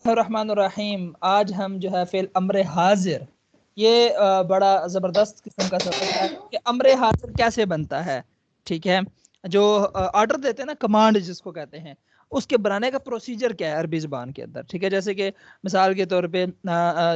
الرحمن الرحیم. آج ہم جو ہے فعل امر حاضر، یہ بڑا زبردست قسم کا سبق ہے کہ امر حاضر کیسے بنتا ہے. ٹھیک ہے، جو آرڈر دیتے ہیں نا، کمانڈ جس کو کہتے ہیں، اس کے بنانے کا پروسیجر کیا ہے عربی زبان کے اندر. ٹھیک ہے، جیسے کہ مثال کے طور پہ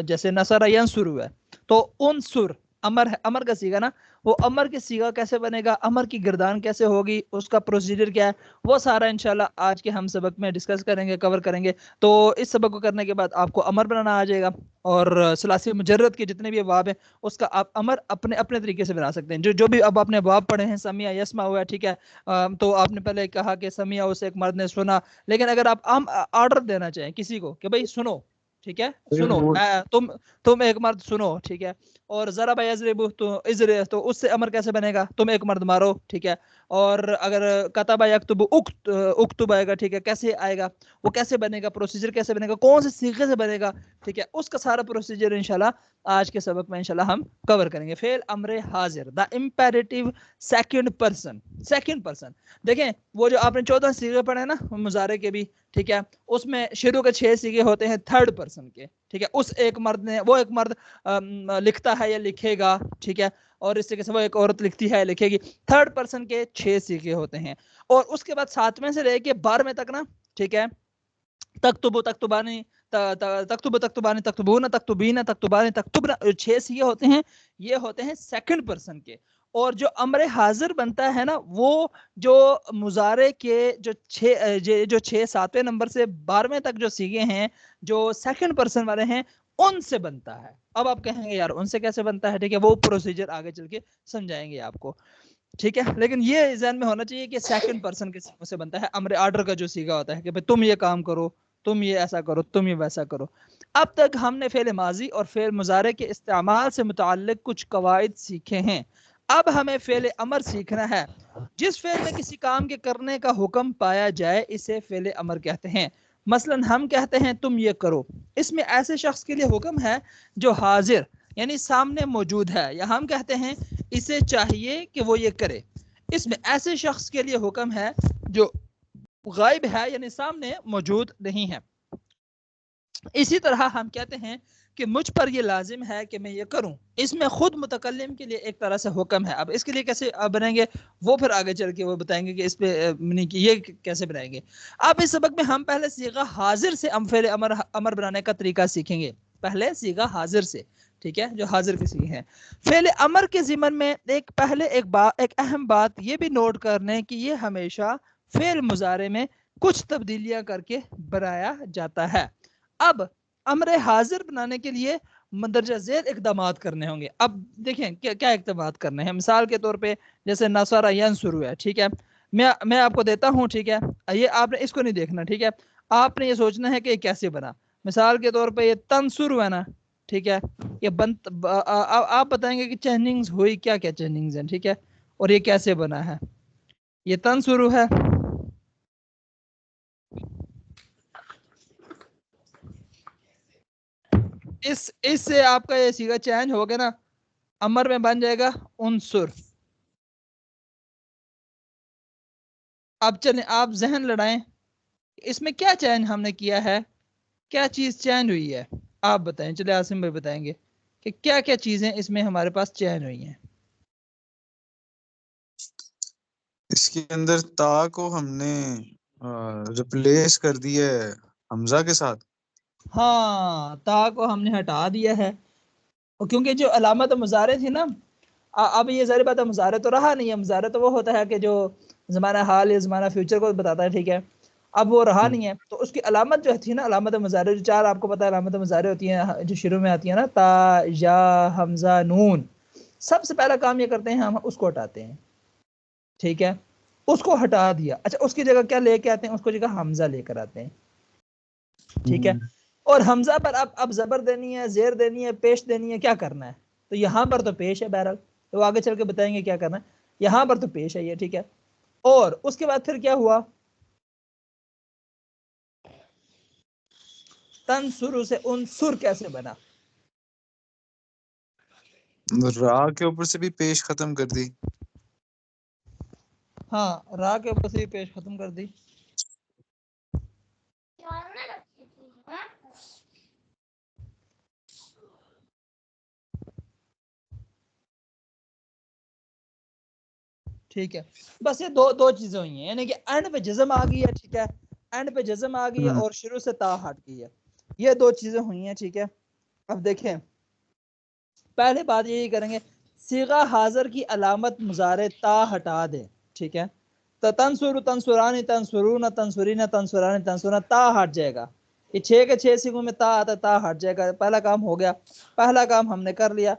جیسے نصر ینصر ہے تو انصر امر ہے، امر کا سیگا نا. وہ امر کے سیگا کیسے بنے گا، امر کی گردان کیسے ہوگی، اس کا پروسیجر کیا ہے، وہ سارا انشاءاللہ آج کے ہم سبق میں ڈسکس کریں گے، کور کریں گے. تو اس سبق کو کرنے کے بعد آپ کو امر بنانا آ جائے گا، اور ثلاثی مجرد کے جتنے بھی ابواب ہیں اس کا آپ امر اپنے اپنے طریقے سے بنا سکتے ہیں. جو بھی اب آپ نے ابواب پڑھے ہیں، سمیع یسمع ہوا ہے، ٹھیک ہے. تو آپ نے پہلے کہا کہ سمیع، اسے ایک مرد نے سنا. لیکن اگر آپ آرڈر دینا چاہیں کسی کو کہ بھائی سنو، ٹھیک ہے، سنو، تم ایک مرد سنو، ٹھیک ہے. اور ضرب یضرب تو اس سے امر کیسے بنے گا، تم ایک مرد مارو، ٹھیک ہے. اور اگر کتب یکتب اکتب آئے گا، ٹھیک ہے، کیسے آئے گا، وہ کیسے بنے گا، پروسیجر کیسے بنے گا، کون سے صیغے سے بنے گا، ٹھیک ہے. اس کا سارا پروسیجر انشاءاللہ آج کے سبق میں انشاءاللہ ہم کور کریں گے. فعل امر حاضر، دا امپیریٹیو سیکنڈ پرسن. دیکھیں وہ جو آپ نے 14 صیغے پڑھے نا مضارع کے بھی، ٹھیک ہے، اس میں شروع کے 6 صیغے ہوتے ہیں تھرڈ پرسن کے، ٹھیک ہے. اس ایک مرد نے، وہ ایک مرد لکھتا ہے یا لکھے گا، ٹھیک ہے. اور اس طریقے سے وہ ایک عورت لکھتی ہے یا لکھے گی. تھرڈ پرسن کے 6 صیغے ہوتے ہیں. اور اس کے بعد 7ویں سے لے کے 12ویں تک نا، ٹھیک ہے، تکتب تکتبانی تکتب تکتبانی تکتبون تکتبین تکتبانی تکتبنا، 6 صیغے ہوتے ہیں، یہ ہوتے ہیں سیکنڈ پرسن کے. اور جو امر حاضر بنتا ہے نا، وہ جو مضارع کے جو 7ویں نمبر سے 12ویں تک جو صیغے ہیں، جو سیکنڈ پرسن والے ہیں، ان سے بنتا ہے. اب آپ کہیں گے یار ان سے کیسے بنتا ہے، ٹھیک ہے، وہ پروسیجر آگے چل کے سمجھائیں گے آپ کو، ٹھیک ہے. لیکن یہ ذہن میں ہونا چاہیے کہ سیکنڈ پرسن کے صیغوں سے بنتا ہے. امر آرڈر کا جو صیغہ ہوتا ہے کہ تم یہ کام کرو، تم یہ ایسا کرو، تم یہ ویسا کرو. اب تک ہم نے فعل ماضی اور فعل مضارع کے استعمال سے متعلق کچھ قواعد سیکھے ہیں. اب ہمیں فعل امر سیکھنا ہے. جس فعل میں کسی کام کے کرنے کا حکم پایا جائے اسے فعل امر کہتے ہیں. مثلا ہم کہتے ہیں تم یہ کرو، اس میں ایسے شخص کے لیے حکم ہے جو حاضر یعنی سامنے موجود ہے، یا ہم کہتے ہیں اسے چاہیے کہ وہ یہ کرے، اس میں ایسے شخص کے لیے حکم ہے جو غائب ہے یعنی سامنے موجود نہیں ہے. اسی طرح ہم کہتے ہیں کہ مجھ پر یہ لازم ہے کہ میں یہ کروں، اس میں خود متکلم کے لیے ایک طرح سے حکم ہے. اب اس کے لیے کیسے بنائیں گے وہ پھر آگے چل کے وہ بتائیں گے کہ اس پہ یہ کیسے بنائیں گے. اب اس سبق میں ہم پہلے صیغہ حاضر سے فعل امر بنانے کا طریقہ سیکھیں گے. پہلے صیغہ حاضر سے، ٹھیک ہے، جو حاضر کے صیغے ہیں. فعل امر کے ضمن میں ایک اہم بات یہ بھی نوٹ کر لیں کہ یہ ہمیشہ فعل مضارع میں کچھ تبدیلیاں کر کے بنایا جاتا ہے. اب امر حاضر بنانے کے لیے مندرجہ ذیل اقدامات کرنے ہوں گے. اب دیکھیں کیا اقدامات کرنے ہیں. مثال کے طور پہ جیسے نصر ینصر ہے، ٹھیک ہے، میں آپ کو دیتا ہوں، ٹھیک ہے، یہ آپ نے اس کو نہیں دیکھنا، ٹھیک ہے، آپ نے یہ سوچنا ہے کہ یہ کیسے بنا. مثال کے طور پہ یہ تنصر ہے نا، ٹھیک ہے، یہ آپ بتائیں گے کہ چیننگز ہوئی کیا کیا چیننگز ہیں، ٹھیک ہے، اور یہ کیسے بنا ہے. یہ تنصر ہے، اس سے آپ کا یہ صیغہ چینج ہو گیا نا، امر میں بن جائے گا انصر. اب چلیں آپ ذہن لڑائیں، اس میں کیا چینج ہم نے کیا ہے، کیا چیز چینج ہوئی ہے، آپ بتائیں. چلے عاصم بھائی بتائیں گے کہ کیا کیا چیزیں اس میں ہمارے پاس چینج ہوئی ہیں. اس کے اندر تا کو ہم نے ریپلیس کر دیا ہے حمزہ کے ساتھ. ہاں، تا کو ہم نے ہٹا دیا ہے، کیونکہ جو علامت مضارع تھی نا، اب یہ ظاہر بات ہے مضارع تو رہا نہیں ہے. مضارع تو وہ ہوتا ہے کہ جو زمانہ حال یا زمانہ فیوچر کو بتاتا ہے، ٹھیک ہے، اب وہ رہا نہیں ہے. تو اس کی علامت جو تھی نا، علامت مضارع جو 4 آپ کو پتا ہے علامت مضارع ہوتی ہیں جو شروع میں آتی ہیں نا، تا، یا، حمزہ، نون. سب سے پہلا کام یہ کرتے ہیں ہم اس کو ہٹاتے ہیں، ٹھیک ہے، اس کو ہٹا دیا. اچھا اس کی جگہ کیا لے کے آتے ہیں، اس کو جگہ حمزہ لے کر آتے ہیں، ٹھیک ہے. اور حمزہ پر اب زبر دینی ہے، زیر دینی ہے، پیش دینی ہے، کیا کرنا ہے. تو یہاں پر تو پیش ہے، بہرحال تو آگے چل کے بتائیں گے کیا کرنا ہے. یہاں پر تو پیش ہے یہ، ٹھیک ہے. اور اس کے بعد پھر کیا ہوا، تنصر سے انصر کیسے بنا. را کے اوپر سے بھی پیش ختم کر دی. ہاں، را کے اوپر سے بھی پیش ختم کر دی. ٹھیک ہے. بس یہ دو چیزیں ہوئی ہیں, یعنی کہ اینڈ پہ جزم آ گئی ہے, ٹھیک ہے, اینڈ پہ جزم آ گئی ہے اور شروع سے تا ہٹ گئی ہے, یہ دو چیزیں ہوئی ہیں, ٹھیک ہے. اب دیکھیں پہلے بات یہی کریں گے, صیغہ حاضر کی علامت مضارع تا ہٹا دیں, ٹھیک ہے. تو تنصر تنصرانی تنصرون تنصرین تنصرانی تنصرون تا ہٹ جائے گا. یہ 6 کے 6 صیغوں میں تا آتا ہے, تا ہٹ جائے گا. پہلا کام ہو گیا, پہلا کام ہم نے کر لیا.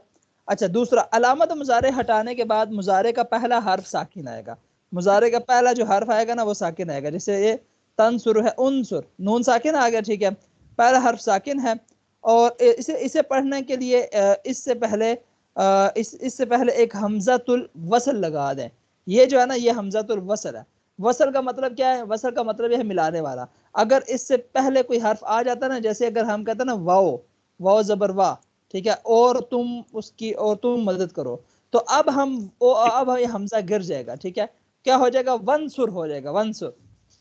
اچھا دوسرا, علامت مضارع ہٹانے کے بعد مضارع کا پہلا حرف ساکن آئے گا. مضارع کا پہلا جو حرف آئے گا نا وہ ساکن آئے گا. جیسے یہ تنصر ہے, انصر, نون ساکن آ گیا, ٹھیک ہے, پہلا حرف ساکن ہے. اور اسے پڑھنے کے لیے اس سے پہلے ایک حمزۃ الوصل لگا دیں. یہ جو ہے نا یہ حمزۃ الوصل ہے. وصل کا مطلب کیا ہے؟ وصل کا مطلب یہ ہے ملانے والا. اگر اس سے پہلے کوئی حرف آ جاتا نا, جیسے اگر ہم کہتے ہیں نا واو زبر وا, ٹھیک ہے, اور تم مدد کرو, تو اب یہ حمزہ گر جائے گا, ٹھیک ہے. کیا ہو جائے گا؟ ونصر ہو جائے گا, ونصر,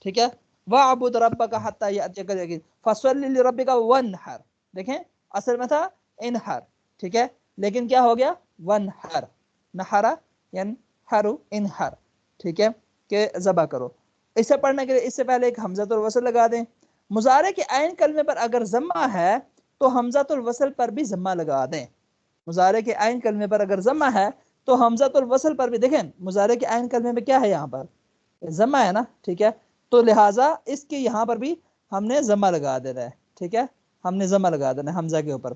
ٹھیک ہے. وَاعْبُدْ رَبَّكَ حَتَّى يَأْتِيَكَ الْيَقِينُ فَصَلِّ لِرَبِّكَ وَانْحَرْ. دیکھیں اصل میں تھا انحر, ٹھیک ہے, لیکن کیا ہو گیا؟ ونحر, نحرا ینحر انحر, ٹھیک ہے, کہ ذبح کرو. اسے پڑھنے کے لیے اس سے پہلے ایک حمزۃ الوصل لگا دیں. مضارع کے عین کلمے پر اگر ضمہ ہے تو حمزۃ الوصل پر بھی ضمہ لگا دیں. مضارع کے عین کلمے پر اگر ضمہ ہے تو حمزۃ الوصل پر بھی, دیکھیں مضارع کے عین کلمے میں کیا ہے, یہاں پر ضمہ ہے نا, ٹھیک ہے, تو لہٰذا اس کے یہاں پر بھی ہم نے ضمہ لگا دینا ہے, ٹھیک ہے, ہم نے ضمہ لگا دینا ہے حمزہ کے اوپر.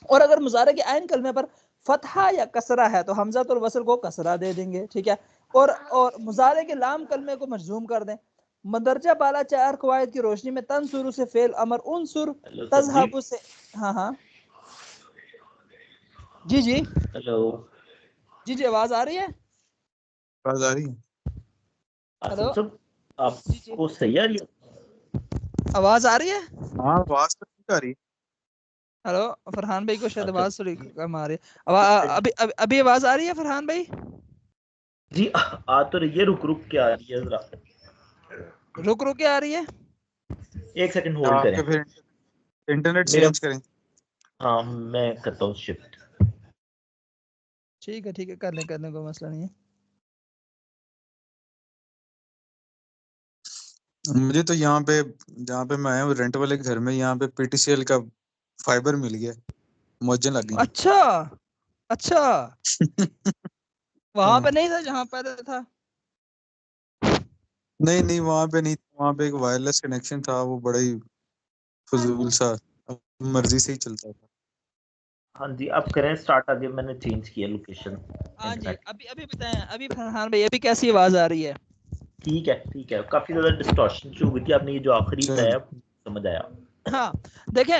اور اگر مضارع کے عین کلمے پر فتحہ یا کسرہ ہے تو حمزۃ الوصل کو کسرہ دے دیں گے, ٹھیک ہے. اور مضارع کے لام کلمے کو مجزوم کر دیں. مندرجہ بالا 4 قواعد کی روشنی میں تنصر سے فعل امر انصر, تذهب سے, ہاں جی ہیلو جی آواز آ رہی ہے؟ آواز آ رہی ہے. آصف صاحب آپ جی کو صحیح آ رہی ہے آواز آ رہی ہے؟ ہاں آواز تو ٹھیک آ رہی ہے. ہلو فرحان بھائی کو شاید اچھا آواز تھوڑی کم آ رہی ہے. ابھی آواز آ رہی ہے فرحان بھائی؟ جی آ تو رہی ہے, رک کے آ رہی ہے, ذرا رک کے آ رہی ہے. 1 سیکنڈ ہولڈ آپ کریں, کے پھر انٹرنیٹ میرا, چینج کریں. ہاں میں کرتا ہوں شفٹ. ٹھیک ہے کر لیں کوئی مسئلہ نہیں ہے. مجھے تو یہاں پہ جہاں پہ میں آیا ہوں رینٹ والے گھر میں, یہاں پہ پی ٹی سی ایل کا فائبر مل گیا, موجن لگ گئی. اچھا وہاں پہ نہیں تھا جہاں پہلے تھا؟ نہیں وہاں پہ نہیں, وہاں پہ ایک وائرلیس کنیکشن تھا, وہ بڑا ہی فضول سا, مرضی سے ہی چلتا تھا. ہاں جی اب کریں سٹارٹ, آگے میں نے چینج کیا لوکیشن. ہاں جی ابھی بتائیں, ابھی فرحان بھائی ابھی کیسی آواز آ رہی ہے؟ ٹھیک ہے, کافی زیادہ ڈسٹورشن جو ہوئی تھی, آپ نے یہ جو آخری بتایا سمجھ آیا. ہاں دیکھیں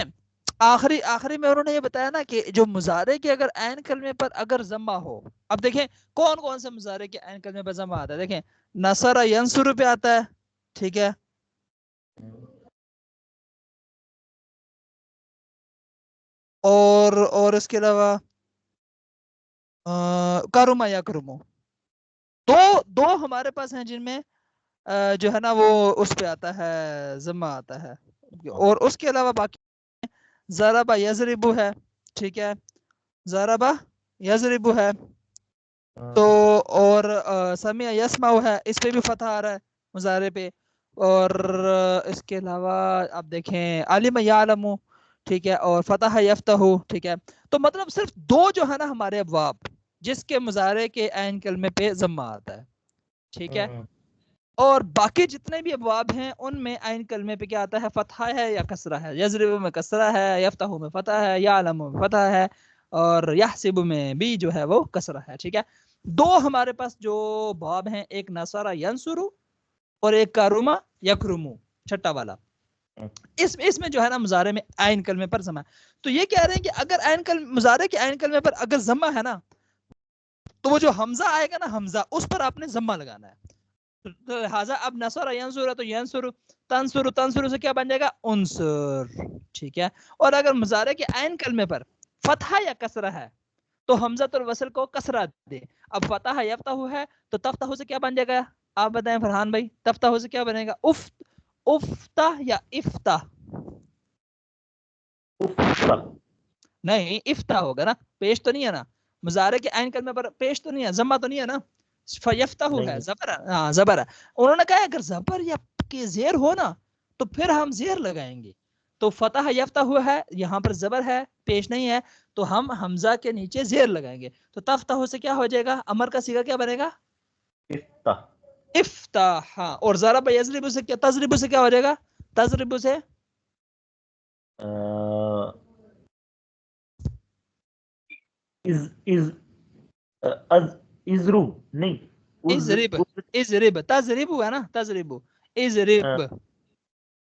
آخری میں انہوں نے یہ بتایا نا کہ جو مضارع کے اگر عین کلمے پر اگر ضمہ ہو, اب دیکھیں کون سے مضارع کے عین کلمے پر ضمہ آتا ہے. دیکھیں نصر ینصر پہ آتا ہے, ٹھیک ہے, اور اس کے علاوہ کرما یا کرمو, دو ہمارے پاس ہیں جن میں جو ہے نا وہ اس پہ آتا ہے, ضمہ آتا ہے. اور اس کے علاوہ باقی ضربہ یضربو ہے, ٹھیک ہے, ضربہ یضربو ہے, تو اور سمع یسمع ہے, اس پہ بھی فتح آ رہا ہے مضارع پہ. اور اس کے علاوہ آپ دیکھیں علم یعلم, ٹھیک ہے, اور فتح یفتح, ٹھیک ہے. تو مطلب صرف 2 جو ہے نا ہمارے ابواب جس کے مضارع کے عین کلمے پہ ضمہ آتا ہے, ٹھیک ہے. اور باقی جتنے بھی ابواب ہیں ان میں عین کلمے پہ کیا آتا ہے؟ فتحہ ہے یا کسرہ ہے. یضرب میں کسرہ ہے, یفتح میں فتح ہے, یعلم میں فتح ہے, اور یحسب میں بھی جو ہے وہ کسرہ ہے, ٹھیک ہے. 2 ہمارے پاس جو باب ہیں, ایک نصر ینصر اور ایک کرما یکرمو, چھٹا والا. اس میں جو ہے نا مضارع میں عین کلمے پر ضمہ ہے. تو یہ کہہ رہے ہیں کہ اگر مضارع کے عین کلمے پر اگر ضمہ ہے نا تو وہ جو حمزہ آئے گا نا, حمزہ, اس پر آپ نے ضمہ لگانا ہے. تو لہٰذا اب نصر ینصر ہے تو ینصر, تنصر سے کیا بن جائے گا؟ انصر, ٹھیک ہے. اور اگر مضارع کے عین کلمے پر فتحہ یا کسرہ ہے تو حمزۃ الوصل کو کسرہ دے. اب فتح یفتح ہے تو تفتح سے کیا بن جائے گا؟ آپ بتائیں فرحان بھائی, تفتح سے کیا بنے گا؟ افتح یا افتح؟ نہیں افتح ہوگا نا, پیش تو نہیں ہے نا. مضارع کے عین کلمے پر پیش تو نہیں ہے, ضمہ تو نہیں ہے نا. فیفتح ہے نہیں زبر، ہاں زبر ہے. انہوں نے کہا اگر زبر یا کے زیر ہو نا تو پھر ہم زیر لگائیں گے. تو فتح یفتح ہوا ہے، یہاں پر زبر ہے پیش نہیں ہے، تو ہم حمزہ کے نیچے زیر لگائیں گے. تو تفتح سے کیا ہو جائے گا، امر کا صیغہ کیا بنے گا، افتح. افتح. ہاں اور ضرب یضرب سے کیا، تضرب سے کیا ہو جائے گا، تضرب سے ازرو نہیں اضرب، اضرب تضرب ہے نا، تضرب اضرب.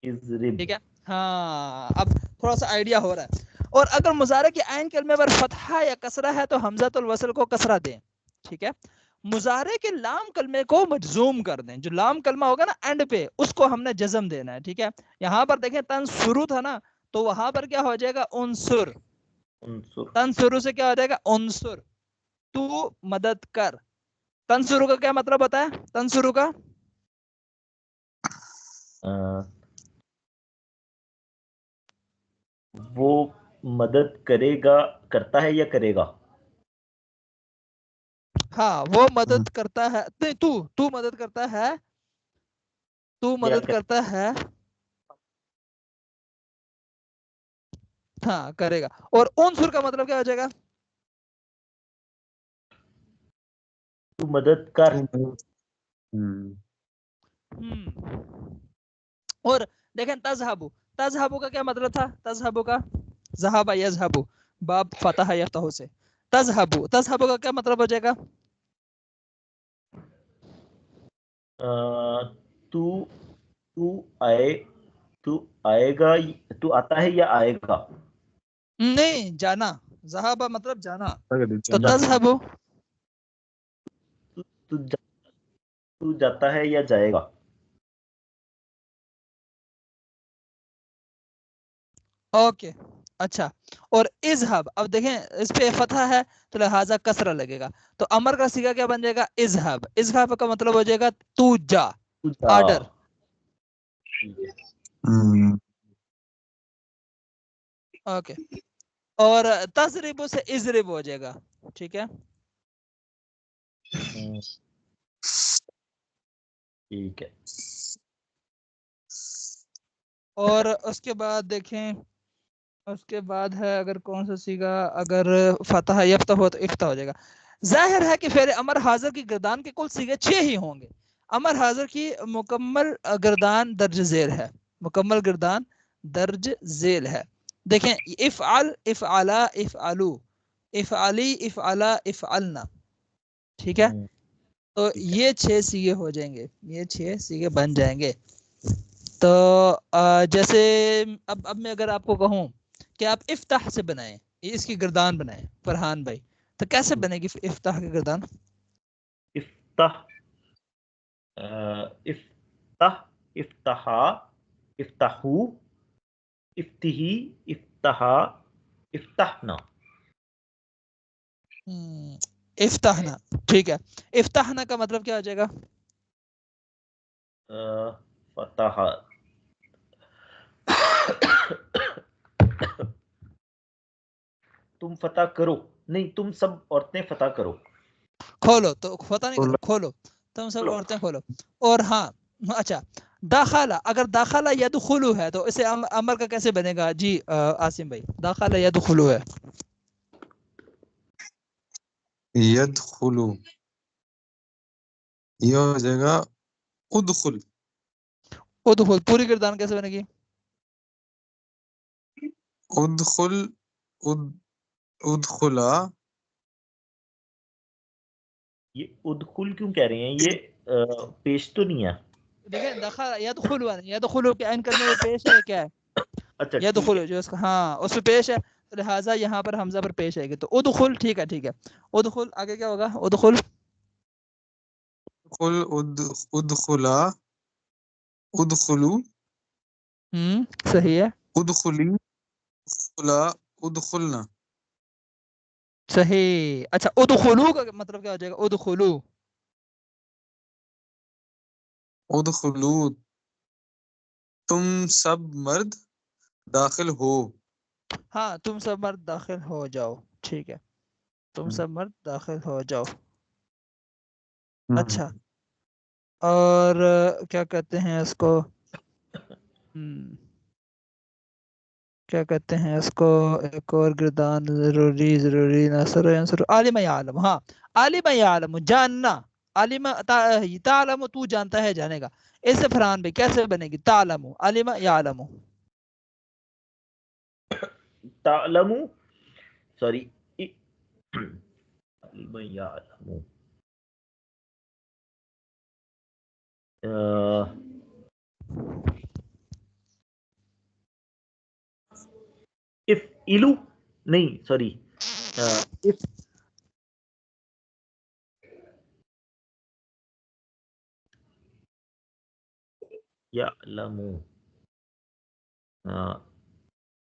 ازرب. ٹھیک ہے ہاں، اب تھوڑا سا آئیڈیا ہو رہا ہے. اور اگر مضارع کے عین کلمے پر فتحہ یا کسرہ ہے تو حمزۃ الوصل کو کسرہ دیں. ٹھیک ہے. مضارع کے لام کلمے کو مجزوم کر دیں، جو لام کلمہ ہوگا نا اینڈ پہ اس کو ہم نے جزم دینا ہے. ٹھیک ہے. یہاں پر دیکھیں تنصرو تھا نا، تو وہاں پر کیا ہو جائے گا، انصر. انصر. تنصرو سے کیا ہو جائے گا، انصر، تو مدد کر. تنصرو کا کیا مطلب ہوتا ہے، تنصرو کا وہ مدد کرے گا، کرتا ہے یا کرے گا. ہاں وہ مدد کرتا ہے، نہیں تو مدد کرتا ہے، تو یا مدد کرتا ہے، ہاں کرے گا. اور انصر کا مطلب کیا ہو جائے گا، تو مدد کر. اور دیکھیں تذہبو، تذہبو کا کیا مطلب تھا، تذہبو کا ذہب یذہبو، باب فتح یفتح سے. تذہبو، تذہبو کا کیا مطلب ہو جائے گا، تو تو آئے، تو آئے گا، تو آتا ہے یا آئے گا. نہیں جانا، ذہب مطلب جانا، تو جانا. تذہبو تو تو جاتا ہے یا جائے گا. اوکے اچھا. اور اذهب، اب دیکھیں اس پہ فتح ہے تو لہٰذا کسرہ لگے گا، تو امر کا صیغہ کیا بن جائے گا، اذهب. اذهب کا مطلب ہو جائے گا تو جا، تو جا. آرڈر. اوکے. اور تضرب سے اضرب ہو جائے گا. ٹھیک ہے. ٹھیک ہے. اور اس کے بعد دیکھیں، اس کے بعد ہے اگر کون سا صیغہ، اگر فتح یفتح ہو تو افتح ہو جائے گا. ظاہر ہے کہ فعل امر حاضر کی گردان کے کل صیغے 6 ہی ہوں گے. امر حاضر کی مکمل گردان درج ذیل ہے، مکمل گردان درج ذیل ہے. دیکھیں افعل، افعلا، افعلو، افعلی، افعلا، افعلنا. ٹھیک ہے. تو ٹھیک ہے. یہ 6 صیغے ہو جائیں گے، یہ 6 صیغے بن جائیں گے. تو جیسے اب میں اگر آپ کو کہوں کہ آپ افتح سے بنائیں، اس کی گردان بنائیں فرحان بھائی، تو کیسے بنے گی افتح کی گردان، افتح، افتح، افتحا، افتحو، افتحی، افتحا، افتحنا. افتحنا. ٹھیک ہے. افتحنا کا مطلب کیا ہو جائے گا، فتح، تم فتح کرو، نہیں تم سب عورتیں فتح کرو. کھولو، تو فتح نہیں کرو، کھولو، تم سب عورتیں کھولو. اور ہاں اچھا، داخلہ، اگر داخلہ یدخلو ہے تو اسے امر کا کیسے بنے گا، جی عاصم بھائی، داخلہ یدخلو ہے، یدخلو، یہ ہو جائے گا ادخل. ادخل پوری گردان کیسے بنے گی، ادخل، ادخلا. یہ ادخل کیوں کہہ رہے ہیں، یہ پیش تو نہیں ہے. دیکھیں دخل یدخلو ہے، یدخلو کے عین کلمے میں پیش ہے کیا ہے، اچھا ٹھیک ہے. یدخلو جو اس کا ہاں اس پہ پیش ہے، تو لہٰذا یہاں پر حمزہ پر پیش آئے گی. تو ادخل، ٹھیک ہے ٹھیک ہے. ادخل آگے کیا ہوگا، ادخل، ادخل، ادخلا، ادخلو، صحیح ہے، ادخلی، ادخلا، ادخلنا. صحیح. اچھا ادخلو کا مطلب کیا ہو جائے گا، ادخلو، ادخلو، تم سب مرد داخل ہو. ہاں تم سب مرد داخل ہو جاؤ. ٹھیک ہے، تم سب مرد داخل ہو جاؤ. اچھا اور کیا کہتے ہیں اس کو کیا کہتے ہیں اس کو ایک اور گردان ضروری ناصر عنصر عالم یعلم. ہاں عالم یعلم جاننا عالم تعلم تو جانتا ہے جانے گا. اس سے فرحان بھائی کیسے بنے گی تعلم عالم یعلم تعلم سوری علم یعلم افعلو نہیں سوری یعلم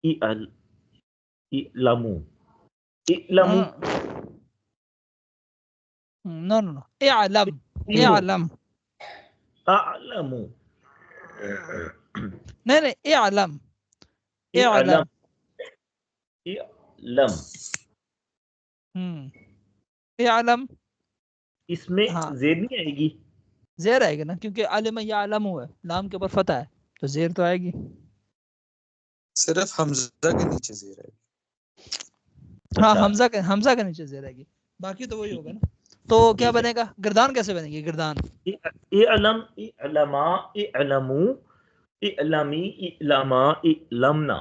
اعلمو اعلمو نو نو نو اعلم اعلم اعلمو نہیں نہیں اعلم اعلم اعلم اعلم اعلم اس میں ہاں زیر نہیں آئے گی زیر آئے گا نا کیونکہ علم یعلم ہے لام کے اوپر فتح ہے تو زیر تو آئے گی صرف حمزہ کے نیچے زیر ہے. ہاں اچھا حمزہ کے نیچے زیر آئے گی باقی تو وہی ہوگا نا تو کیا بنے گا گردان کیسے بنے گی گردان اعلم اعلما اعلمو اعلمی اعلما اعلمنا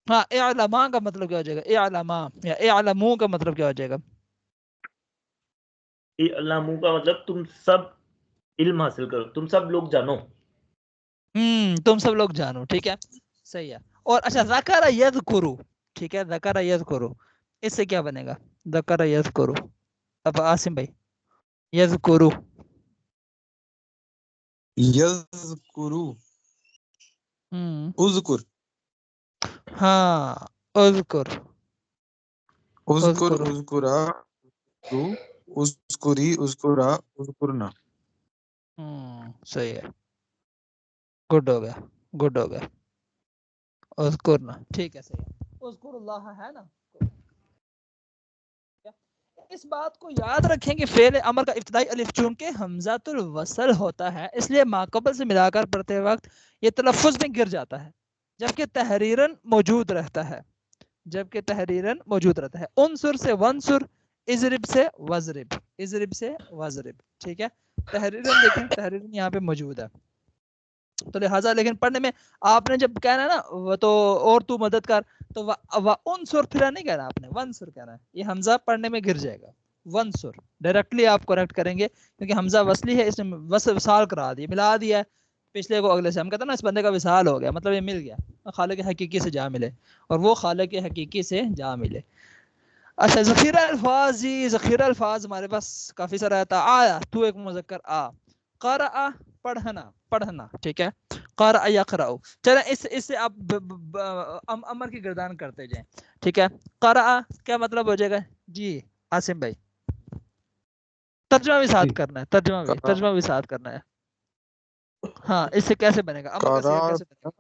ہاں اعلما کا مطلب کیا ہو جائے گا اعلما یا اعلمو کا مطلب کیا ہو جائے گا اعلمو کا مطلب تم سب علم حاصل کرو تم سب لوگ جانو تم سب لوگ جانو ٹھیک ہے صحیح ہے اور اچھا ذکر یذکرو ٹھیک ہے ذکر یذکرو اس سے کیا بنے گا ذکر یذکرو اب عاصم بھائی یذکرو یذکرو اذکر ہاں اذکر اذکر اذکر اذکرا اذکری اذکرا اذکرنا صحیح ہے گڈ ہو گیا گڈ ہو گیا اذکرنا ٹھیک ہے صحیح ہے اذکر اللہ ہے نا اس بات کو یاد رکھیں کہ فعل امر کا ابتدائی الف چونکہ حمزۃ الوصل ہوتا ہے اس لیے ماقبل سے ملا کر پڑھتے وقت یہ تلفظ میں گر جاتا ہے جبکہ تحریراً موجود رہتا ہے عنصر سے ونصر اضرب سے وضرب ٹھیک ہے تحریراً دیکھیں تحریراً یہاں پہ موجود ہے تو لہٰذا لیکن پڑھنے میں آپ نے جب کہنا ہے نا وہ تو اور تو مدد کر تو عنصر پھر نہیں کہنا آپ نے ونصر کہنا ہے یہ حمزہ پڑھنے میں گر جائے گا ونصر ڈائریکٹلی آپ کریکٹ کریں گے کیونکہ حمزہ وصلی ہے اس نے وصال کرا دیا ملا دیا ہے پچھلے کو اگلے سے ہم کہتے ہیں نا اس بندے کا وصال ہو گیا مطلب یہ مل گیا خالق حقیقی سے جا ملے اور وہ خالق حقیقی سے جا ملے اچھا ذخیرہ الفاظ ہمارے پاس کافی سارا آتا آیا تو ایک مذکر قرأ پڑھنا ٹھیک ہے قرأ یقرأ چلیں اس سے آپ امر کی گردان کرتے جائیں ٹھیک ہے قرأ کیا مطلب ہو جائے گا جی عاصم بھائی ترجمہ بھی ساتھ کرنا ہے ترجمہ بھی ساتھ کرنا ہے ہاں اس سے کیسے بنے گا امر کا صیغہ کیسے بنے گا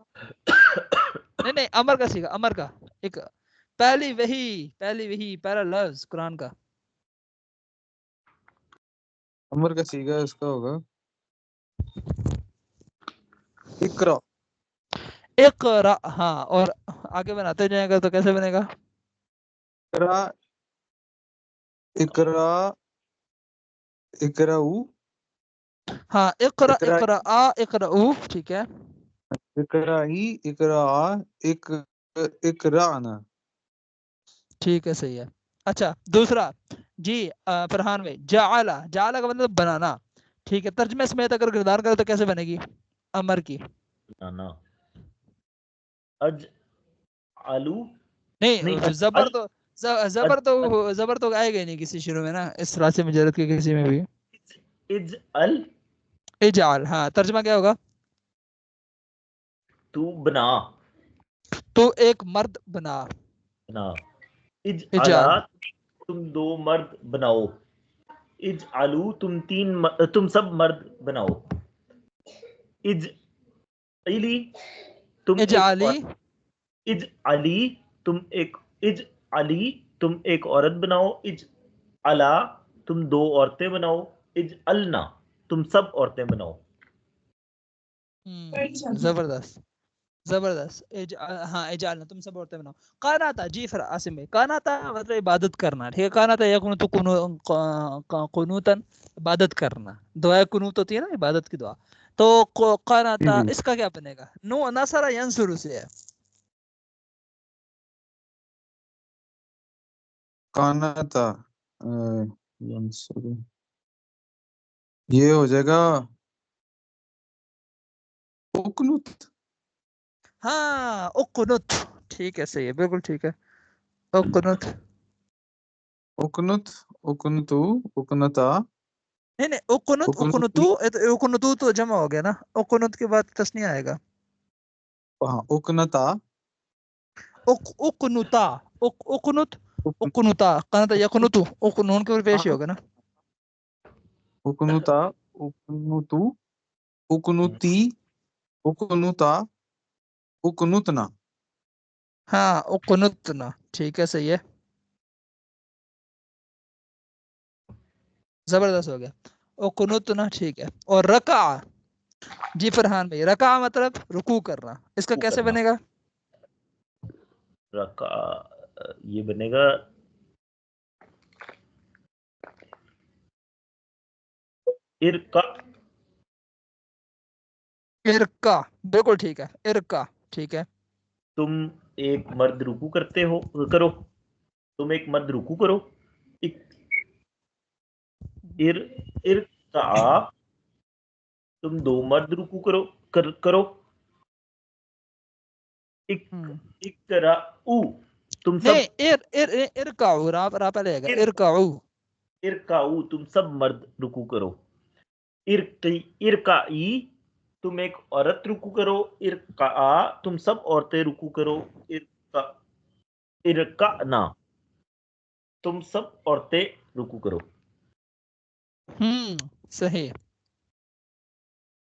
نہیں امر کا صیغہ امر کا ایک پہلی وہی پہلا لفظ قرآن کا امر کا صیغہ اس کا ہوگا اقرا ہاں اور آگے بناتے جائیں گا تو کیسے بنے گا اقراؤ ہاں اقرأ ٹھیک ہے اقرانا ٹھیک ہے صحیح ہے اچھا دوسرا جی فرحان بھائی جعل کا مطلب بنانا ٹھیک ہے ترجمہ سمیت اگر کردار کرو تو کیسے بنے گی امر کی نہیں زبر تو آئے گا نہیں کسی شروع میں نا اس راسی مجرد کے کسی میں بھی اجعل ہاں ترجمہ کیا ہوگا تو بنا تو ایک مرد بنا اجعلا تم دو مرد بناؤ اجعلو تم سب مرد بناؤ اجعلی تم ایک عورت بناؤ اجعلا تم دو عورتیں بناؤ اجعلنا تم سب عورتیں بناؤ. زبردست زبردست. ہاں اجعلنا تم سب عورتیں بناؤ. قاناتا جی پھر عاصم بھائی قاناتا مطلب عبادت کرنا. ٹھیک ہے قاناتا یقنت قنوتن عبادت کرنا. دعائے قنوت ہوتی ہے نا عبادت کی دعا. تو قاناتا جی اس کا کیا بنے گا؟ نو نصر ینصر سے ہے. کاناتا یہ ہو جائے گا اکنت. ہاں اقنت ٹھیک ہے صحیح ہے بالکل ٹھیک ہے. اقنت اکنت اکنتو اکنتا نہیں نہیں اقنت اکنتی. اقنتو تو جمع ہو گیا نا. اقنت کے بعد تسنیہ آئے گا. ہاں اکنتا اقنتا اقنت اکن- اقنتا قنتا یقنتو نون کے اوپر پیش ہی ہاں، ہوگا نا. اکنتا اکنتو اکنتی اکنتا اکنتنا. ہاں اقنتنا ٹھیک ہے صحیح ہے زبردست ہو گیا. اقنتنا ٹھیک ہے. اور رکع جی فرحان بھائی رکع مطلب رکوع کرنا. اس کا رکوع کیسے کرنا. بنے گا؟ رکع یہ بنے گا ارکع. ارکا بالکل ٹھیک ہے ارکا ٹھیک ہے. تم ایک مرد رکوع کرتے ہو کرو. تم ایک مرد رکوع کرو. ارکع تم دو مرد رکوع کرو. اقرأوا تم سب نہیں ارکعو را پہلے آئے گا. ارکعو ارکعوا تم سب مرد رکوع کرو. ارکعی تم ایک عورت رکوع کرو. ارکعا تم سب عورتیں رکوع کرو. ارکعنا تم سب عورتیں رکوع کرو. صحیح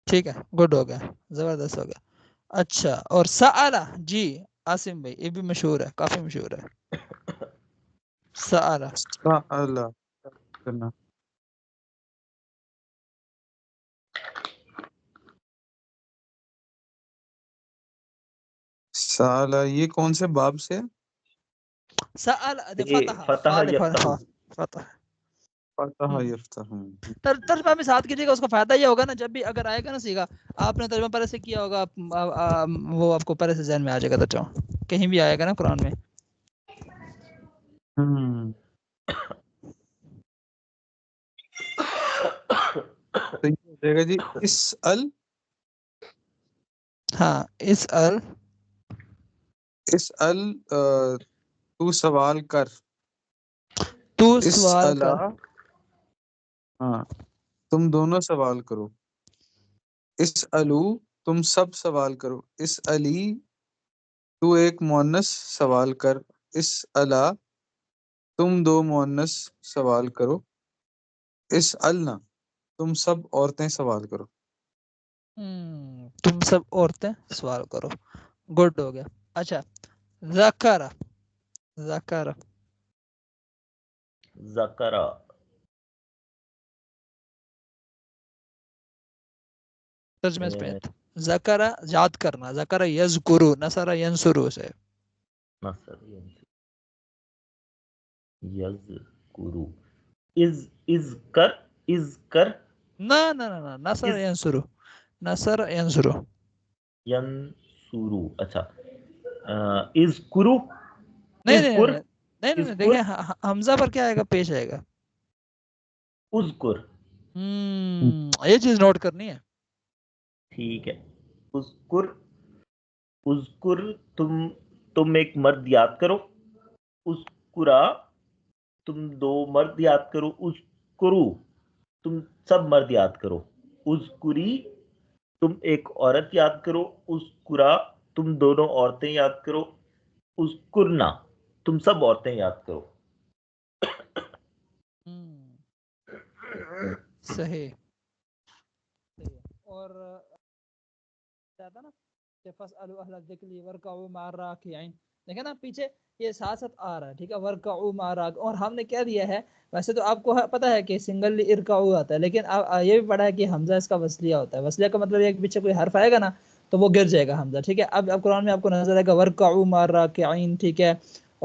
ٹھیک ہے گڈ ہو گیا زبردست ہو گیا. اچھا اور سألہ جی عاصم بھائی یہ بھی مشہور ہے کافی مشہور ہے. سألہ سألا کرنا. سالا یہ کون سے باب سے؟ سأل فتح فتح یفتح. فتح. فتح یفتح. ترجمہ بھی ساتھ کیجیے گا. اس کا فائدہ یہ ہوگا نا جب بھی اگر آئے گا نا سیکھا آپ نے ترجمہ پہلے سے کیا ہوگا وہ آپ کو پہلے سے ذہن میں آ جائے گا. ترجمہ کہیں بھی آئے گا نا قرآن میں. تو یہ ہو جائے گا جی اسأل ہاں اسأل تو سوال کر. تو سوال اسألا کر. ہاں تم دونوں سوال کرو. اسألو تم سب سوال کرو. اسألی تو ایک مؤنث سوال کر. اسألا تم دو مؤنث سوال کرو. اسألنا تم سب عورتیں سوال کرو. تم سب عورتیں سوال کرو. گڈ ہو گیا. اچھا ذکر ذکر ذکرہ ترجمہ اس پہ ذکر یاد کرنا. ذکر یذکرو نصر ینصرو سے. نصر یذکرو اذکر نہ نصر ینصرو نصر ینصرو. ینصرو. اچھا اذکرو اذکر نہیں اذکر دیکھیں حمزہ پر کیا آئے گا پیش آئے گا. اذکر یہ چیز نوٹ کرنی ہے. ٹھیک ہے. اذکر تم ایک مرد یاد کرو. اذکرا تم دو مرد یاد کرو. اذکرو تم سب مرد یاد کرو. اذکری تم ایک عورت یاد کرو. اذکرا تم دونوں عورتیں یاد کرو. اذکرنا تم سب عورتیں یاد کرو. صحیح اور نا کہ فاسألوا اہل الذکر ورکعوا مع الراکعین. دیکھیں نا پیچھے یہ ساتھ ساتھ آ رہا ہے، ٹھیک ہے، ورکعوا مع راک، اور ہم نے کیا دیا ہے، ویسے تو آپ کو پتا ہے کہ سنگل ارکعوا آتا ہے، لیکن یہ بھی پڑھا ہے کہ حمزہ اس کا وصلیہ ہوتا ہے، وصلیہ کا مطلب یہ کہ پیچھے کوئی حرف آئے گا نا تو وہ گر جائے گا حمزہ، ٹھیک ہے۔ اب قرآن میں آپ کو نظر آئے گا ورکعوا مع الراکعین، ٹھیک ہے،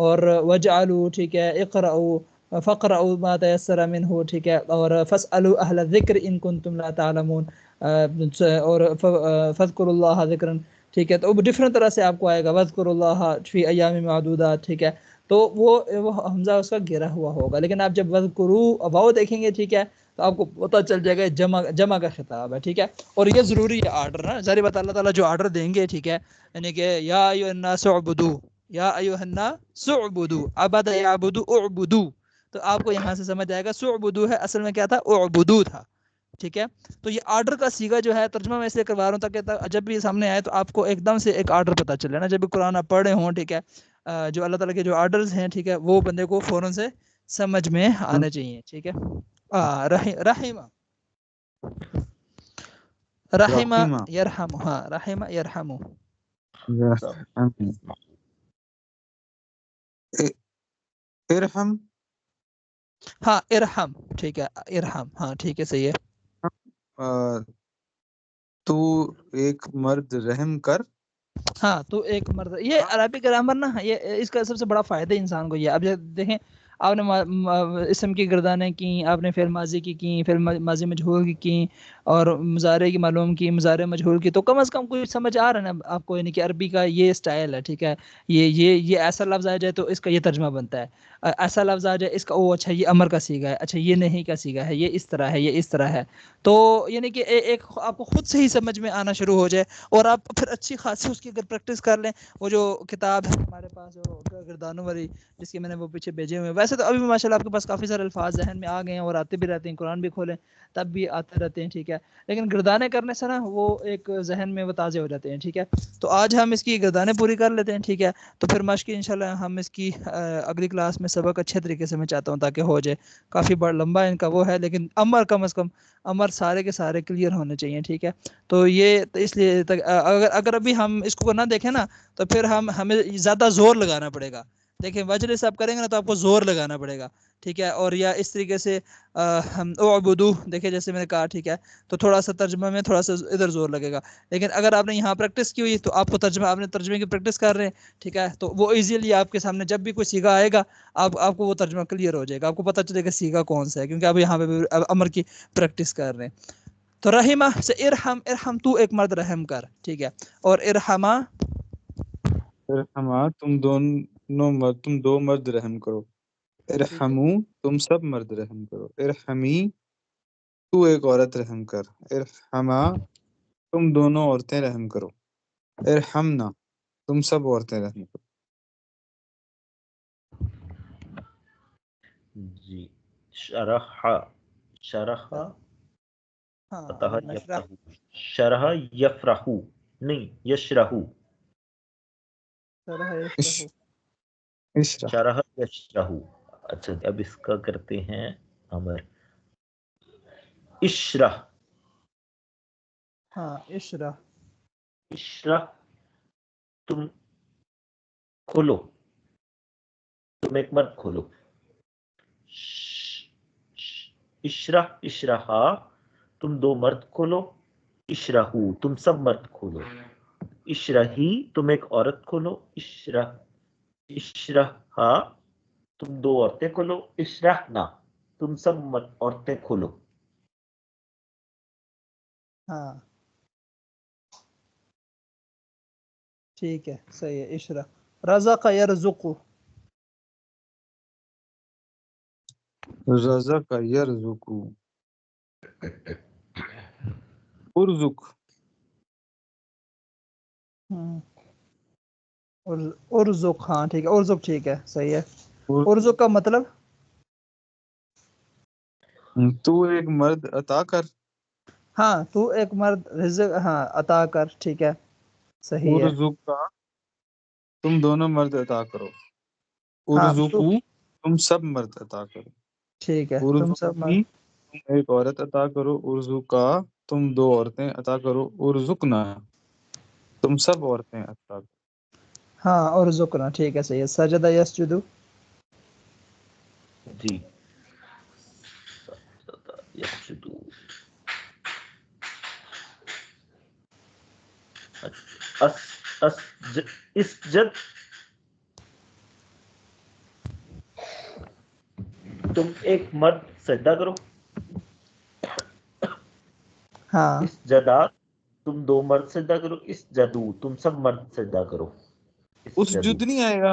اور وجعلوا، ٹھیک ہے، اقرأوا فقرأوا ما تيسر منه، ٹھیک ہے، اور فاسألوا اہل الذکر ان کنتم لا تعلمون، اور فاذکروا اللہ ذکرا، ٹھیک ہے، تو ڈفرنٹ طرح سے آپ کو آئے گا وَاذْكُرُوا اللَّهَ فِي أَيَّامٍ مَعْدُودَاتٍ، ٹھیک ہے، تو وہ حمزہ اس کا گرا ہوا ہوگا، لیکن آپ جب وَاذْكُرُوا واو دیکھیں گے، ٹھیک ہے، تو آپ کو پتہ چل جائے گا جمع کا خطاب ہے، ٹھیک ہے، اور یہ ضروری ہے آرڈر نا، ظاہر بات اللہ تعالیٰ جو آرڈر دیں گے، ٹھیک ہے، یعنی کہ یا ایھا الناس اعبدوا، یا ایھا الناس اعبدوا، عبد یعبد اعبدوا، تو آپ کو یہاں سے سمجھ آئے گا سعبدوا ہے، اصل میں کیا تھا، اعبدوا تھا، ٹھیک ہے۔ تو یہ آرڈر کا سیگا جو ہے، ترجمہ میں اس لیے کروا رہا ہوں تاکہ جب بھی سامنے آئے تو آپ کو ایک دم سے ایک آرڈر پتہ چلے نا، جب بھی قرآن آپ پڑھ رہے ہوں، ٹھیک ہے، جو اللہ تعالیٰ کے جو آرڈرز ہیں، ٹھیک ہے، وہ بندے کو فوراً سے سمجھ میں آنا چاہیے، ٹھیک ہے۔ رحمہ رحمہ رحیمہ یرحم، ہاں رحمہ یرحم، ارحم، ہاں ارحم، ٹھیک ہے، ارحم، ہاں ٹھیک ہے، صحیح ہے، تو ایک مرد رحم کر، ہاں تو ایک مرد، یہ عربی گرامر نا، یہ اس کا سب سے بڑا فائدہ انسان کو یہ، اب دیکھیں آپ نے اسم کی گردانیں کی، آپ نے فعل ماضی کی فعل ماضی مجہول کی اور مضارع کی معلوم کی، مضارع مجہول کی، تو کم از کم کچھ سمجھ آ رہا ہے نا آپ کو، یعنی کہ عربی کا یہ سٹائل ہے، ٹھیک ہے، یہ ایسا لفظ آ جائے تو اس کا یہ ترجمہ بنتا ہے، ایسا لفظ آ جائے اس کا او اچھا یہ امر کا سیگا ہے، اچھا یہ نہیں کا سیگا ہے، یہ اس طرح ہے، یہ اس طرح ہے، تو یعنی کہ ایک آپ کو خود سے ہی سمجھ میں آنا شروع ہو جائے، اور آپ پھر اچھی خاصی اس کی اگر پریکٹس کر لیں، وہ جو کتاب ہے ہمارے پاس جو گردانوں والی جس کے میں نے وہ پیچھے بھیجے ہوئے ہیں، ویسے تو ابھی بھی ماشاءاللہ آپ کے پاس کافی سارے الفاظ ذہن میں آ گئے ہیں اور آتے بھی رہتے ہیں، قرآن بھی کھولیں تب بھی آتے رہتے ہیں، ٹھیک ہے، لیکن گردانے کرنے سے نا وہ ایک ذہن میں وہ تازے ہو جاتے ہیں، ٹھیک ہے، تو آج ہم اس کی گردانے پوری کر لیتے ہیں، ٹھیک ہے، تو پھر مشق انشاءاللہ ہم اس کی اگلی کلاس میں سبق اچھے طریقے سے میں چاہتا ہوں تاکہ ہو جائے، کافی بڑا لمبا ان کا وہ ہے، لیکن امر کم از کم امر سارے کے سارے کلیئر ہونے چاہیے، ٹھیک ہے، تو یہ اس لیے اگر ابھی ہم اس کو نہ دیکھیں نا تو پھر ہمیں زیادہ زور لگانا پڑے گا، دیکھیں وجل سے آپ کریں گے نا تو آپ کو زور لگانا پڑے گا، ٹھیک ہے، اور یا اس طریقے سے ہم اعبدو دیکھیں جیسے میں نے کہا، ٹھیک ہے، تو تھوڑا سا ترجمہ میں تھوڑا سا ادھر زور لگے گا، لیکن اگر آپ نے یہاں پریکٹس کی ہوئی تو آپ کو آپ نے ترجمے کی پریکٹس کر رہے ہیں، ٹھیک ہے، تو وہ ایزیلی آپ کے سامنے جب بھی کوئی سیگا آئے گا آپ کو وہ ترجمہ کلیئر ہو جائے گا، آپ کو پتہ چلے گا سیگا کون سا ہے، کیونکہ آپ یہاں پہ امر کی پریکٹس کر رہے ہیں۔ تو رحمہ سے ارحم تو ایک مرد رحم کر، ٹھیک ہے، اور ارحمہ ارحما تم دو مرد رحم کرو، ٹھیک ہے، ارحمو تم سب مرد رحم کرو، ارحمی تو ایک عورت رحم کر، ارحما تم دونوں عورتیں رحم کرو، ارحمنا تم سب عورتیں رحم کرو۔ جی، شرح شرح ہاں فتح علم نشرح، یفتح، شرح یفرح نہیں یشرح، شرح اش یشرح، اشرح شرح یشرح۔ اچھا اب اس کا کرتے ہیں امر، اشرح، ہاں اشرح، اشرح تم کھولو، تم ایک مرد کھولو، اشرح اشرحا تم دو مرد کھولو، اشرحو تم سب مرد کھولو، اشرحی تم ایک عورت کھولو، اشرحا تم دو عورتیں کھولو، اشرحنا تم سب عورتیں کھولو۔ ہاں ٹھیک ہے، صحیح ہے، اشرح، رزق یرزق، رزق یرزقو، ارزق ارزق، ہاں ٹھیک ہے، ارزق ٹھیک ہے، صحیح ہے، ارزق کا مطلب تو ایک مرد عطا کر، ہاں تو ایک مرد رزق، ہاں عطا کر، ٹھیک ہے، صحیح ہے، ارزق کا تم دونوں مرد عطا کرو، ہاں تو ارزقو تم سب مرد عطا کرو، ٹھیک ہے، تم سب مرد، ارزقی تم ایک عورت عطا کرو، ارزقا تم دو عورتیں عطا کرو، ارزقنا تم سب عورتیں عطا کرو۔ ہاں اور ذکرنا ٹھیک ہے صحیح ہے. سجدہ یسجدو جی یسجدو. اسجد تم ایک مرد سجدہ کرو. ہاں اسجدا تم دو مرد سجدہ کرو. اسجدو تم سب مرد سجدہ کرو. اس جد نہیں آئے گا.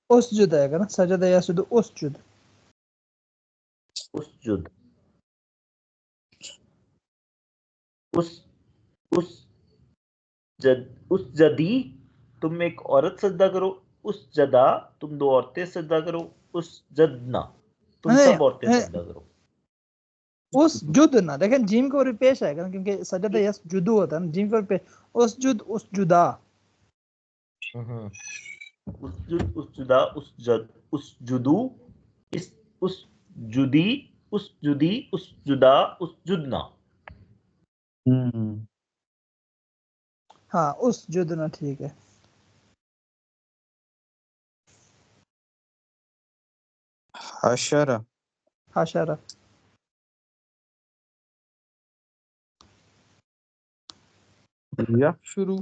اسجد آئے گا نا سجدہ یسجدو اسجد. اسجد اسجدی تم ایک عورت سجدہ کرو. اسجدا تم دو عورتیں سجدہ کرو. اسجدنا تم سب عورتیں سجدہ کرو. اس جد نہ دیکھیں جیم کو بھی پیش آئے گا نا کیونکہ سجدہ یس جدو ہوتا ہے نا جیم کو بھی پیش. اس جد اس جدا اسجد اسجدا اسجدو اسجدی اسجدی اسجدا اسجدنا. ہاں اس جدنا ٹھیک ہے. حشرہ حشرہ یحشرو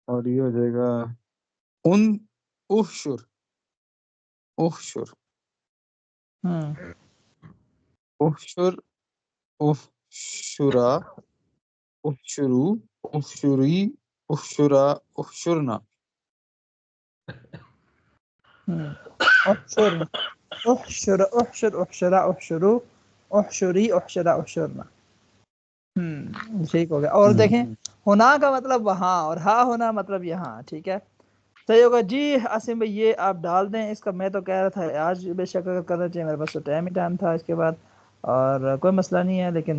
اور یہ ہو جائے گا احشر احشر احشر احشرا احشرو احشری احشرا احشرنا. احشر احشر احشر احشرا احشرو احشری احشرا احشرنا. ٹھیک ہو گیا. اور دیکھیں ہونا کا مطلب وہاں اور ہاں ہونا مطلب یہاں. ٹھیک ہے صحیح ہوگا. جی عاصم بھائی یہ آپ ڈال دیں اس کا. میں تو کہہ رہا تھا آج بے شک اگر کرنا چاہیے میرے پاس تو ٹائم ہی ٹائم تھا اس کے بعد اور کوئی مسئلہ نہیں ہے. لیکن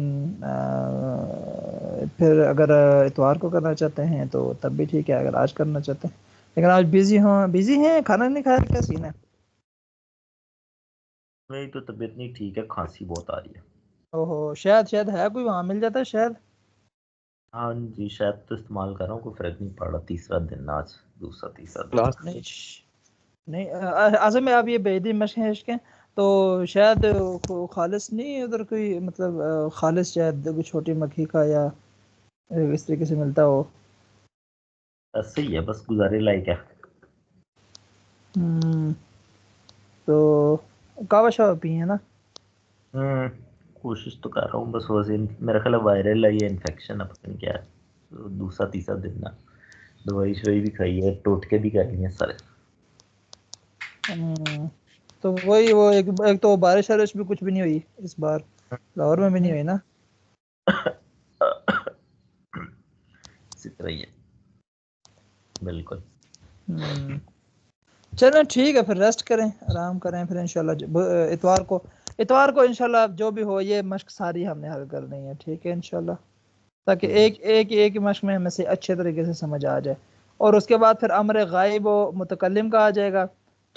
پھر اگر اتوار کو کرنا چاہتے ہیں تو تب بھی ٹھیک ہے اگر آج کرنا چاہتے ہیں. لیکن آج بزی ہیں کھانا نہیں کھایا کیا سین ہے؟ میری تو طبیعت نہیں ٹھیک ہے. کھانسی بہت آ رہی ہے. اوہو شاید ہے کوئی وہاں مل جاتا ہے شاید. ہاں جی شاید تو استعمال کر رہا ہوں. کوئی فرق نہیں پڑ رہا. تیسرا دن آج دوسرا تیسرا دن. نہیں اعظم میں آپ یہ بیدی مشقیں تو شاید خالص نہیں ادھر کوئی مطلب خالص شاید کوئی چھوٹی مکھی کا یا اس طریقے سے ملتا ہو. ایسے ہی ہے بس گزارے لائق ہے. تو کعوہ شاہ پی ہیں نا. کوشش تو کر رہا ہوں بس ویسے میرا خیال ہے وائرل ہے یا انفیکشن ہے پتہ نہیں کیا ہے. دوسرا تیسرا دن نا دوائی شوائی بھی کھائی ہے. ٹوٹکے بھی کھائی ہیں سارے. تو وہی وہ ایک تو بارش بھی کچھ بھی نہیں ہوئی اس بار. لاہور میں بھی نہیں ہوئی نا. اسی طرح ہی ہے بالکل. چلیں ٹھیک ہے پھر ریسٹ کریں آرام کریں پھر انشاءاللہ اتوار کو انشاءاللہ جو بھی ہو یہ مشق ساری ہم نے حل کرنی ہے. ٹھیک ہے انشاءاللہ تاکہ ایک مشق میں ہمیں سے اچھے طریقے سے سمجھ آ جائے. اور اس کے بعد پھر امر غائب و متکلم کا آ جائے گا.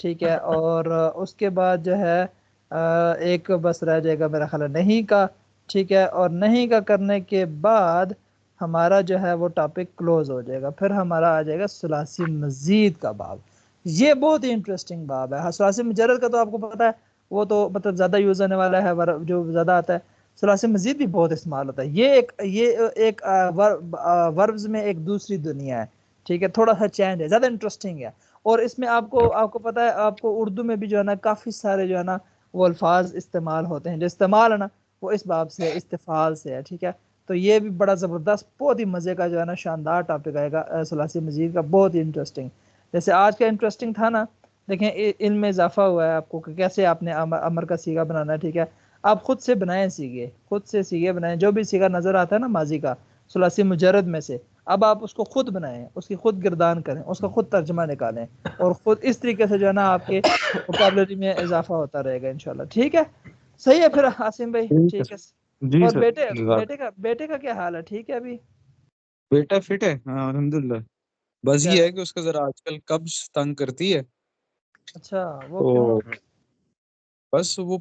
ٹھیک ہے اور اس کے بعد جو ہے ایک بس رہ جائے گا میرا خیال ہے نہیں کا. ٹھیک ہے اور نہیں کا کرنے کے بعد ہمارا جو ہے وہ ٹاپک کلوز ہو جائے گا. پھر ہمارا آ جائے گا ثلاثی مزید کا باب. یہ بہت ہی انٹرسٹنگ باب ہے. ثلاثی مجرد کا تو آپ کو پتہ ہے وہ تو مطلب زیادہ یوز ہونے والا ہے جو زیادہ آتا ہے. ثلاثی مزید بھی بہت استعمال ہوتا ہے. یہ ایک وربز میں ایک دوسری دنیا ہے. ٹھیک ہے تھوڑا سا چینج ہے زیادہ انٹرسٹنگ ہے. اور اس میں آپ کو پتہ ہے آپ کو اردو میں بھی جو ہے نا کافی سارے جو ہے نا وہ الفاظ استعمال ہوتے ہیں. جو استعمال ہے نا وہ اس باب سے استفعال سے ہے. ٹھیک ہے تو یہ بھی بڑا زبردست بہت ہی مزے کا جو ہے نا شاندار ٹاپک آئے گا ثلاثی مزید کا. بہت ہی انٹرسٹنگ جیسے آج کا انٹرسٹنگ تھا نا. دیکھیں علم میں اضافہ ہوا ہے آپ کو کہ کیسے آپ نے امر کا سیگا بنانا ہے. ٹھیک ہے آپ خود سے بنائیں خود سے سیگے بنائیں. جو بھی سیگا نظر آتا ہے نا ماضی کا ثلاثی مجرد میں سے اب آپ اس کو خود بنائیں اس کی خود گردان کریں اس کا خود ترجمہ نکالیں اور خود اس طریقے سے جو ہے نا آپ کے وکیبلری میں اضافہ ہوتا رہے گا انشاءاللہ. ٹھیک ہے صحیح ہے پھر عاصم بھائی. ٹھیک ہے جی اور سر بیٹے کا کیا حال ہے؟ ٹھیک ہے ابھی بیٹا فٹ ہے ہاں الحمدللہ. بس کیا یہ ہے کہ اس کا ذرا آج کل قبض تنگ کرتی ہے. اچھا وہ کیوں؟ تو بس وہ